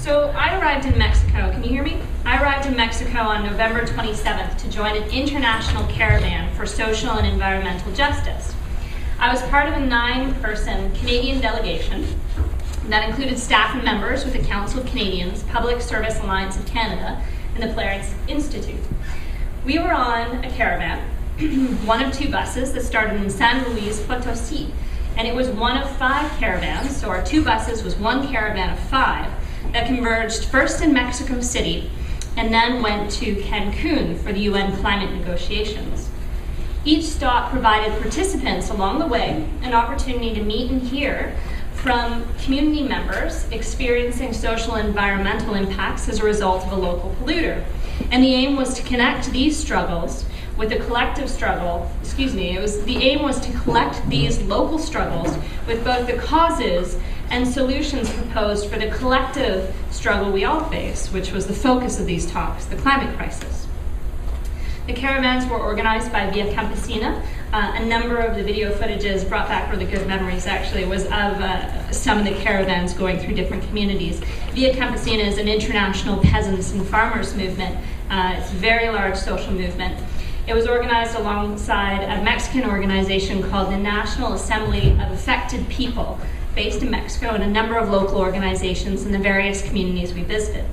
So I arrived in Mexico, can you hear me? I arrived in Mexico on November 27th to join an international caravan for social and environmental justice. I was part of a 9-person Canadian delegation that included staff and members with the Council of Canadians, Public Service Alliance of Canada, and the Clarence Institute. We were on a caravan, one of 2 buses that started in San Luis Potosí, and it was one of 5 caravans, so our 2 buses was one caravan of 5, that converged first in Mexico City and then went to Cancún for the UN climate negotiations. Each stop provided participants along the way an opportunity to meet and hear from community members experiencing social and environmental impacts as a result of a local polluter. And the aim was to connect these struggles with a collective struggle, the aim was to collect these local struggles with both the causes and solutions proposed for the collective struggle we all face, which was the focus of these talks, the climate crisis. The caravans were organized by Via Campesina. A number of the video footages brought back really good memories, actually, was of some of the caravans going through different communities. Via Campesina is an international peasants and farmers movement. It's a very large social movement. It was organized alongside a Mexican organization called the National Assembly of Affected People, based in Mexico, and a number of local organizations in the various communities we visited.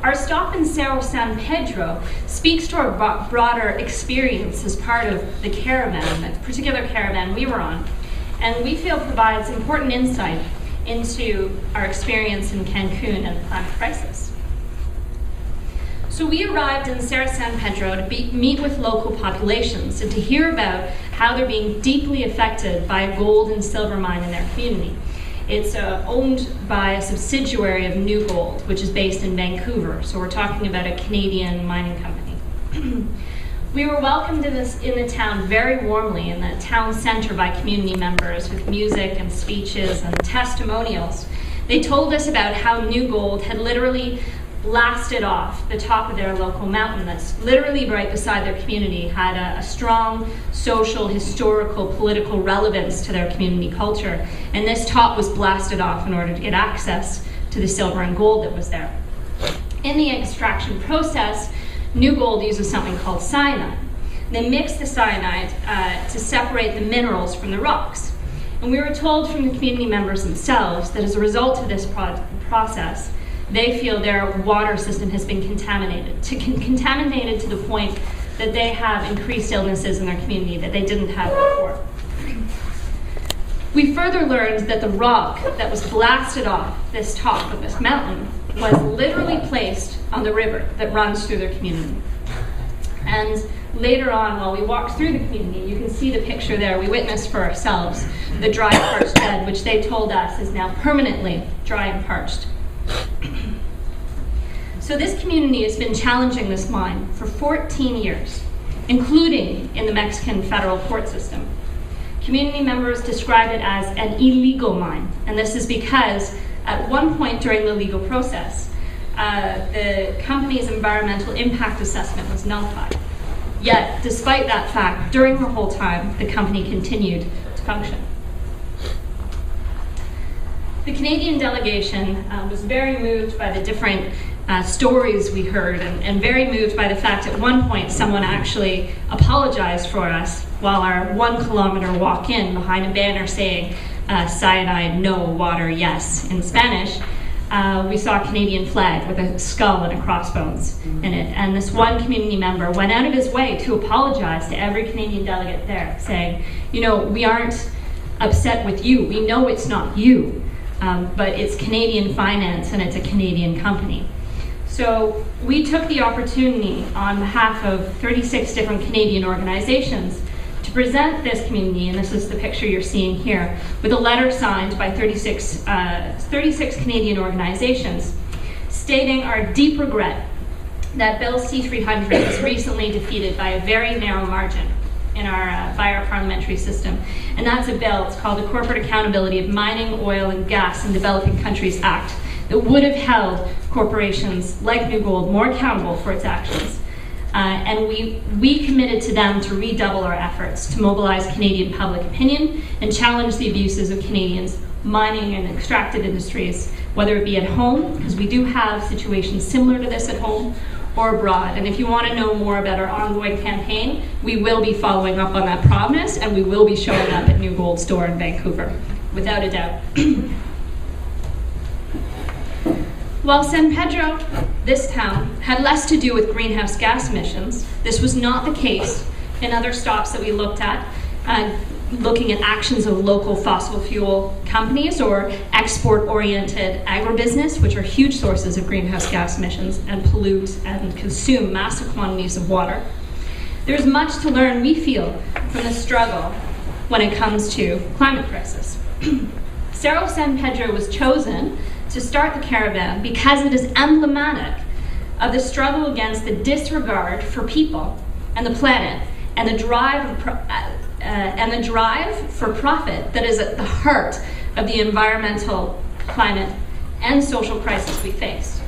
Our stop in Cerro San Pedro speaks to our broader experience as part of the caravan, that particular caravan we were on, and we feel provides important insight into our experience in Cancun and the climate crisis. So we arrived in Cerro San Pedro to meet with local populations and to hear about how they're being deeply affected by a gold and silver mine in their community. It's owned by a subsidiary of New Gold, which is based in Vancouver. So we're talking about a Canadian mining company. We were welcomed in the town very warmly in the town center by community members with music and speeches and testimonials. They told us about how New Gold had literally blasted off the top of their local mountain that's literally right beside their community, had a strong social, historical, political relevance to their community culture. And this top was blasted off in order to get access to the silver and gold that was there. In the extraction process, New Gold uses something called cyanide. They mix the cyanide to separate the minerals from the rocks. And we were told from the community members themselves that as a result of this process, they feel their water system has been contaminated to the point that they have increased illnesses in their community that they didn't have before. We further learned that the rock that was blasted off this top of this mountain was literally placed on the river that runs through their community. And later on, while we walked through the community, you can see the picture there. We witnessed for ourselves the dry parched bed, which they told us is now permanently dry and parched. So this community has been challenging this mine for 14 years, including in the Mexican federal court system. Community members describe it as an illegal mine, and this is because at one point during the legal process, the company's environmental impact assessment was nullified. Yet, despite that fact, during the whole time, the company continued to function. The Canadian delegation was very moved by the different stories we heard, and very moved by the fact at one point someone actually apologized for us while our 1 kilometer walk in behind a banner saying cyanide no, water yes in Spanish. We saw a Canadian flag with a skull and a crossbones in it, and this one community member went out of his way to apologize to every Canadian delegate there, saying, you know, we aren't upset with you, we know it's not you, but it's Canadian finance and it's a Canadian company. So we took the opportunity on behalf of 36 different Canadian organizations to present this community, and this is the picture you're seeing here, with a letter signed by 36 Canadian organizations stating our deep regret that Bill C-300 was recently defeated by a very narrow margin by our parliamentary system. And that's a bill, it's called the Corporate Accountability of Mining, Oil and Gas in Developing Countries Act, that would have held corporations like New Gold more accountable for its actions. And we committed to them to redouble our efforts to mobilize Canadian public opinion and challenge the abuses of Canadians mining and extractive industries, whether it be at home, because we do have situations similar to this at home, or abroad. And if you want to know more about our ongoing campaign, we will be following up on that promise, and we will be showing up at New Gold Store in Vancouver, without a doubt. While San Pedro, this town, had less to do with greenhouse gas emissions, this was not the case in other stops that we looked at, looking at actions of local fossil fuel companies or export-oriented agribusiness, which are huge sources of greenhouse gas emissions and pollute and consume massive quantities of water. There's much to learn, we feel, from the struggle when it comes to climate crisis. Cerro San Pedro was chosen to start the caravan because it is emblematic of the struggle against the disregard for people and the planet and the drive for profit that is at the heart of the environmental, climate, and social crisis we face.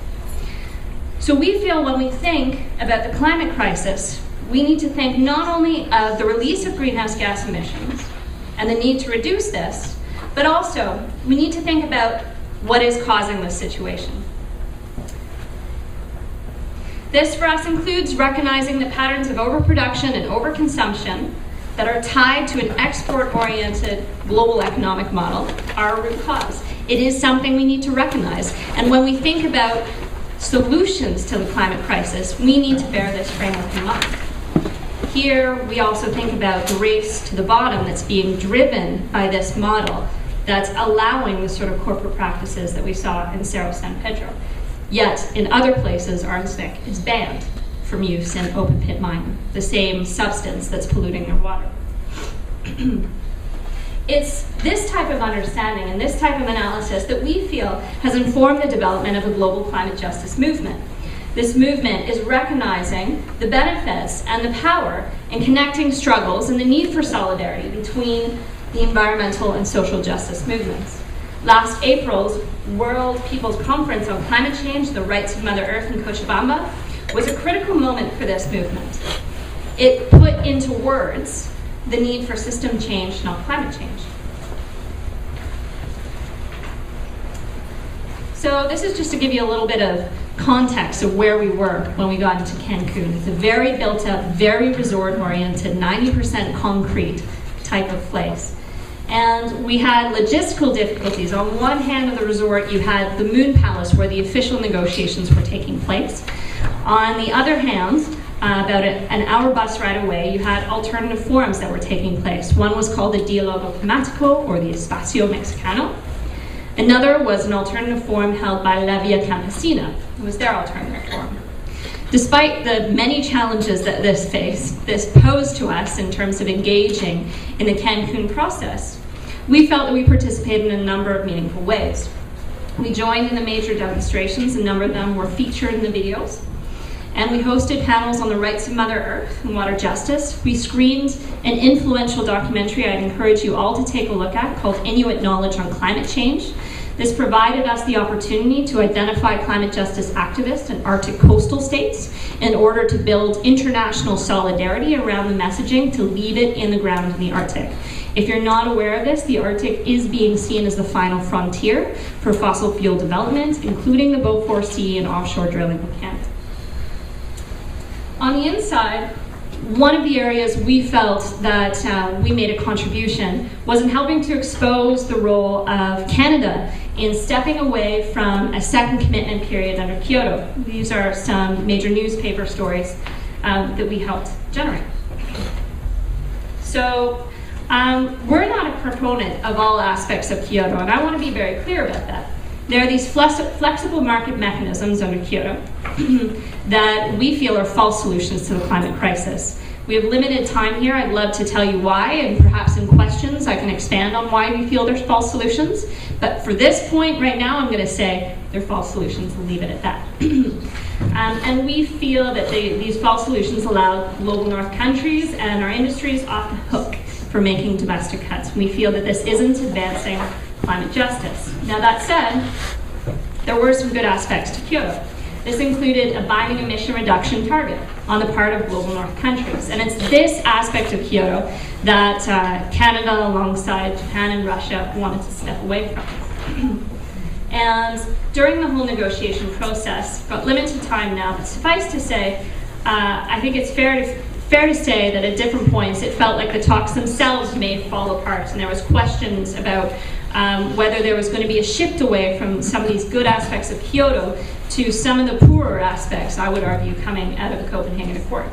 So we feel when we think about the climate crisis, we need to think not only of the release of greenhouse gas emissions and the need to reduce this, but also we need to think about what is causing this situation. This for us includes recognizing the patterns of overproduction and overconsumption that are tied to an export-oriented global economic model are a root cause. It is something we need to recognize. And when we think about solutions to the climate crisis, we need to bear this framework in mind. Here, we also think about the race to the bottom that's being driven by this model that's allowing the sort of corporate practices that we saw in Cerro San Pedro. Yet, in other places, arsenic is banned from use in open pit mining, the same substance that's polluting their water. It's this type of understanding and this type of analysis that we feel has informed the development of a global climate justice movement. This movement is recognizing the benefits and the power in connecting struggles and the need for solidarity between the environmental and social justice movements. Last April's World People's Conference on Climate Change, the Rights of Mother Earth in Cochabamba, was a critical moment for this movement. It put into words the need for system change, not climate change. So this is just to give you a little bit of context of where we were when we got into Cancun. It's a very built up, very resort-oriented, 90% concrete type of place. And we had logistical difficulties. On one hand of the resort, you had the Moon Palace where the official negotiations were taking place. On the other hand, about an hour bus ride away, you had alternative forums that were taking place. One was called the Diálogo Climático, or the Espacio Mexicano. Another was an alternative forum held by La Via Campesina. It was their alternative forum. Despite the many challenges that this posed to us in terms of engaging in the Cancun process, we felt that we participated in a number of meaningful ways. We joined in the major demonstrations, a number of them were featured in the videos, and we hosted panels on the rights of Mother Earth and water justice. We screened an influential documentary I'd encourage you all to take a look at called Inuit Knowledge on Climate Change. This provided us the opportunity to identify climate justice activists in Arctic coastal states in order to build international solidarity around the messaging to leave it in the ground in the Arctic. If you're not aware of this, the Arctic is being seen as the final frontier for fossil fuel development, including the Beaufort Sea and offshore drilling in Canada. On the inside, one of the areas we felt that we made a contribution was in helping to expose the role of Canada in stepping away from a second commitment period under Kyoto. These are some major newspaper stories that we helped generate. So we're not a proponent of all aspects of Kyoto, and I want to be very clear about that. There are these flexible market mechanisms under Kyoto that we feel are false solutions to the climate crisis. We have limited time here. I'd love to tell you why, and perhaps in questions I can expand on why we feel there's false solutions. But for this point right now, I'm going to say they're false solutions and leave it at that. And we feel that these false solutions allow global north countries and our industries off the hook for making domestic cuts. We feel that this isn't advancing climate justice. Now that said, there were some good aspects to Kyoto. This included a binding emission reduction target on the part of global north countries. And it's this aspect of Kyoto that Canada, alongside Japan and Russia, wanted to step away from. And during the whole negotiation process, got limited time now, but suffice to say, I think it's fair to say that at different points it felt like the talks themselves may fall apart, and there was questions about whether there was going to be a shift away from some of these good aspects of Kyoto to some of the poorer aspects, I would argue, coming out of the Copenhagen Accord.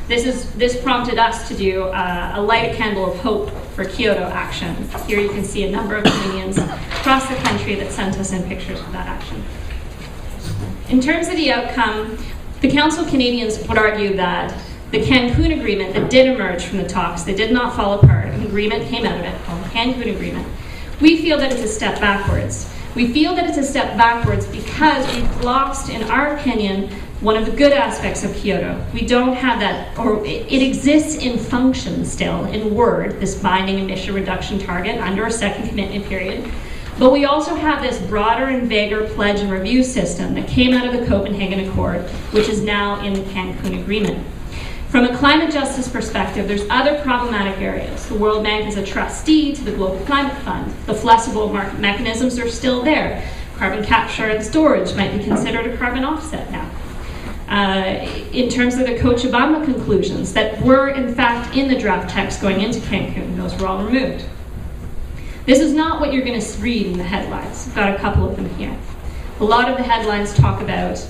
This prompted us to do a light a candle of hope for Kyoto action. Here you can see a number of Canadians across the country that sent us in pictures of that action. In terms of the outcome, the Council of Canadians would argue that the Cancún Agreement that did emerge from the talks, they did not fall apart, an agreement came out of it called the Cancún Agreement. We feel that it's a step backwards. We feel that it's a step backwards because we've lost, in our opinion, one of the good aspects of Kyoto. We don't have that, or it exists in function still, in word, this binding emission reduction target under a second commitment period. But we also have this broader and vaguer pledge and review system that came out of the Copenhagen Accord, which is now in the Cancun Agreement. From a climate justice perspective, there's other problematic areas. The World Bank is a trustee to the Global Climate Fund. The flexible market mechanisms are still there. Carbon capture and storage might be considered a carbon offset now. In terms of the Cochabamba conclusions that were in fact in the draft text going into Cancun, those were all removed. This is not what you're going to read in the headlines. I've got a couple of them here. A lot of the headlines talk about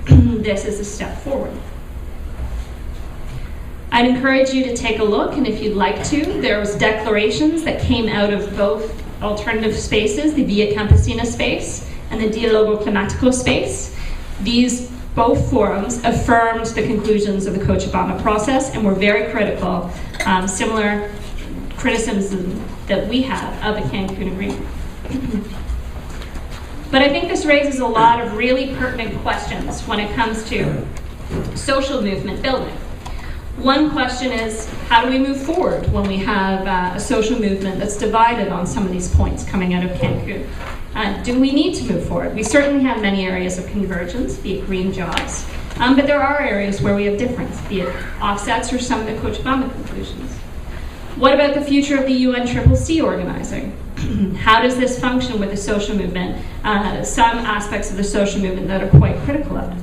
this as a step forward. I'd encourage you to take a look, and if you'd like to, there was declarations that came out of both alternative spaces, the Via Campesina space and the Dialogo Climatico space. These both forums affirmed the conclusions of the Cochabamba process and were very critical, similar criticism that we have of the Cancun Agreement. But I think this raises a lot of really pertinent questions when it comes to social movement building. One question is, how do we move forward when we have a social movement that's divided on some of these points coming out of Cancun? Do we need to move forward? We certainly have many areas of convergence, be it green jobs, but there are areas where we have difference, be it offsets or some of the Cochabamba conclusions. What about the future of the UNCCC organizing? How does this function with the social movement? Some aspects of the social movement that are quite critical of it.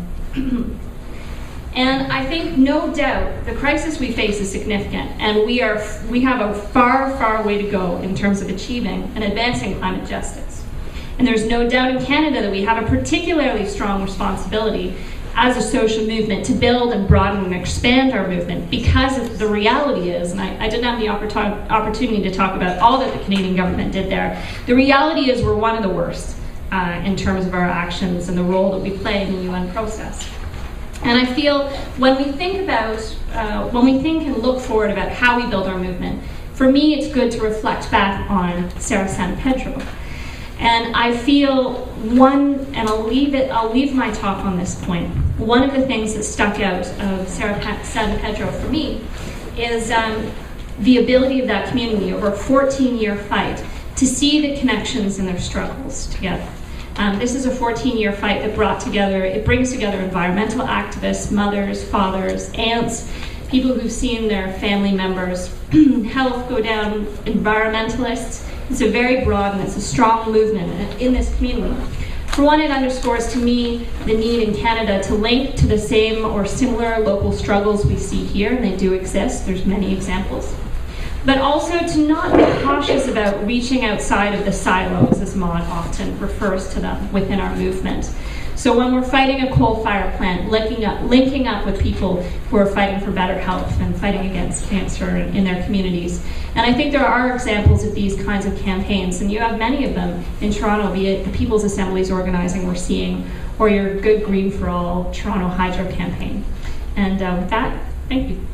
And I think, no doubt, the crisis we face is significant, and we have a far, far way to go in terms of achieving and advancing climate justice. And there's no doubt in Canada that we have a particularly strong responsibility as a social movement to build and broaden and expand our movement, because the reality is, and I didn't have the opportunity to talk about all that the Canadian government did there, the reality is we're one of the worst in terms of our actions and the role that we play in the UN process. And I feel when we think and look forward about how we build our movement, for me it's good to reflect back on Sarah San Pedro. And I feel and I'll leave my talk on this point. One of the things that stuck out of Sarah San Pedro for me is the ability of that community over a 14-year fight to see the connections and their struggles together. This is a 14-year fight that brings together environmental activists, mothers, fathers, aunts, people who've seen their family members' health go down, environmentalists. It's a very broad and it's a strong movement in this community. For one, it underscores to me the need in Canada to link to the same or similar local struggles we see here, and they do exist. There's many examples. But also to not be cautious about reaching outside of the silos, as Maud often refers to them within our movement. So when we're fighting a coal-fired plant, linking up with people who are fighting for better health and fighting against cancer in their communities. And I think there are examples of these kinds of campaigns, and you have many of them in Toronto, be it the People's Assemblies organizing we're seeing, or your Good Green for All Toronto Hydro campaign. And with that, thank you.